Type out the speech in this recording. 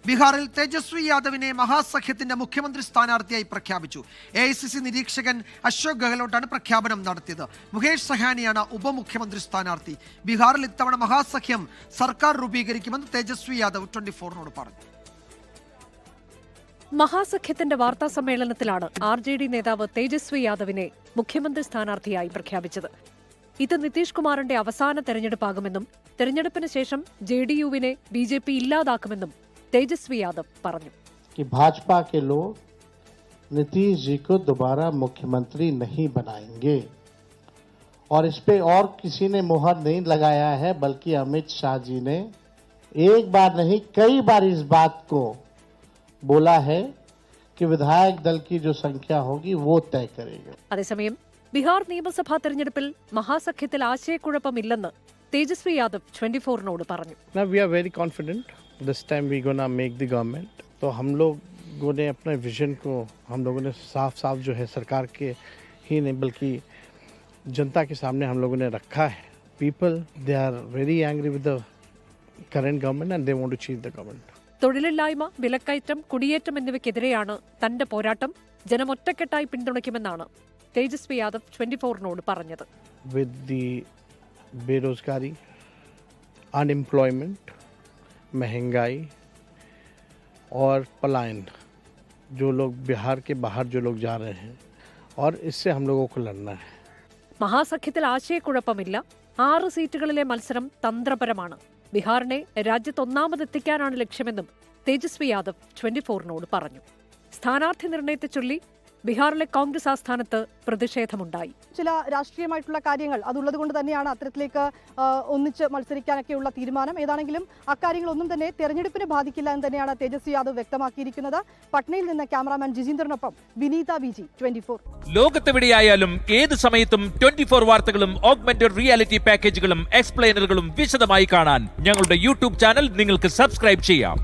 ബീഹാറിൽ തേജസ്വി യാദവിനെ മഹാസഖ്യത്തിന്റെ മുഖ്യമന്ത്രി സ്ഥാനാർത്ഥിയായി പ്രഖ്യാപിച്ചു. AICC നിരീക്ഷകൻ അശോക് ഗെഹ്ലോട്ടാണ് പ്രഖ്യാപനം നടത്തിയത്. മുകേഷ് സഹാനിയാണ് ഉപമുഖ്യമന്ത്രി സ്ഥാനാർത്ഥി. ബീഹാറിൽ ഇത്തവണ മഹാസഖ്യം സർക്കാർ രൂപീകരിക്കുമെന്ന് തേജസ്വി യാദവ് 24 പറഞ്ഞു. മഹാസഖ്യത്തിന്റെ വാർത്താ സമ്മേളനത്തിലാണ് RJD നേതാവ് തേജസ്വി യാദവിനെ മുഖ്യമന്ത്രി സ്ഥാനാർത്ഥിയായി പ്രഖ്യാപിച്ചത്. ഇത് നിതീഷ് കുമാറിന്റെ അവസാന തെരഞ്ഞെടുപ്പാകുമെന്നും തെരഞ്ഞെടുപ്പിന് ശേഷം JDU-വിനെ BJP ഇല്ലാതാക്കുമെന്നും तेजस्वी यादव പറഞ്ഞു. कि भाजपा के लोग नीतीश जी को दोबारा मुख्यमंत्री नहीं बनाएंगे और इस पे और किसी ने मुहर नहीं लगाया है, बल्कि अमित शाह जी ने एक बार नहीं कई बार इस बात को बोला है कि विधायक दल की जो संख्या होगी वो तय करेगा. അതേസമയം ബീഹാർ നിയമസഭാ തെരഞ്ഞെടുപ്പിൽ മഹാസഖ്യത്തിൽ ആശയക്കുഴപ്പമില്ലെന്ന് തേജസ്വി യാദവ് 24-നോട് പറഞ്ഞു. Now we are very confident. This time we gonna make the government. तो हम लोगों ने अपने विजन को हम लोगों ने साफ जो है सरकार के ही नहीं बल्कि जनता के सामने हम लोगों ने रखा है. People they are very angry with the current government and they want to change the government. തൊഴിലില്ലായ്മ, വിലക്കയറ്റം, കുടിയേറ്റം എന്നിവയ്ക്കെതിരെയാണ് തന്റെ പോരാട്ടം. ജനമൊറ്റക്കെട്ടായി പിന്തുണയ്ക്കുമെന്നാണ് തേജസ്വി യാദവ് 24-നോട് പറഞ്ഞത്. With the बेरोजगारी, unemployment, महंगाई और पलायन, जो लोग बिहार के बाहर जो लोग जा रहे हैं और इससे हम लोगों को लड़ना है. മഹാസഖ്യത്തിൽ ആശയക്കുഴപ്പമില്ല. 6 സീറ്റുകളിലെ മത്സരം തന്ത്രപരമാണ്. ബീഹാറിനെ രാജ്യത്ത് ഒന്നാമതെത്തിക്കാനാണ് ലക്ഷ്യമെന്നും തേജസ്വി യാദവ് 24-നോട് പറഞ്ഞു. സ്ഥാനാർത്ഥി നിർണയത്തെ ചൊല്ലി ബീഹാറിലെ കോൺഗ്രസ് ആസ്ഥാനത്ത് പ്രതിഷേധമുണ്ടായി. ചില രാഷ്ട്രീയമായിട്ടുള്ള കാര്യങ്ങൾ അതുള്ളത് കൊണ്ട് തന്നെയാണ് അത്തരത്തിലേക്ക് ഒന്നിച്ച് മത്സരിക്കാനൊക്കെയുള്ള തീരുമാനം. ഏതാണെങ്കിലും അക്കാര്യങ്ങളൊന്നും തന്നെ തെരഞ്ഞെടുപ്പിനെ ബാധിക്കില്ല എന്ന് തന്നെയാണ് തേജസ്വി യാദവ് വ്യക്തമാക്കിയിരിക്കുന്നത്. പട്നയിൽ നിന്ന് ക്യാമറാമാൻ ജിജീന്ദ്രനൊപ്പം വിനീത VG 24. ലോകത്തെവിടെയായാലും ഏത് സമയത്തും 24 വാർത്തകളും ഓഗ്മെന്റഡ് റിയാലിറ്റി പാക്കേജുകളും എക്സ്പ്ലെയിനറുകളും വിശദമായി കാണാൻ ഞങ്ങളുടെ YouTube ചാനൽ നിങ്ങൾക്ക് സബ്സ്ക്രൈബ് ചെയ്യാം.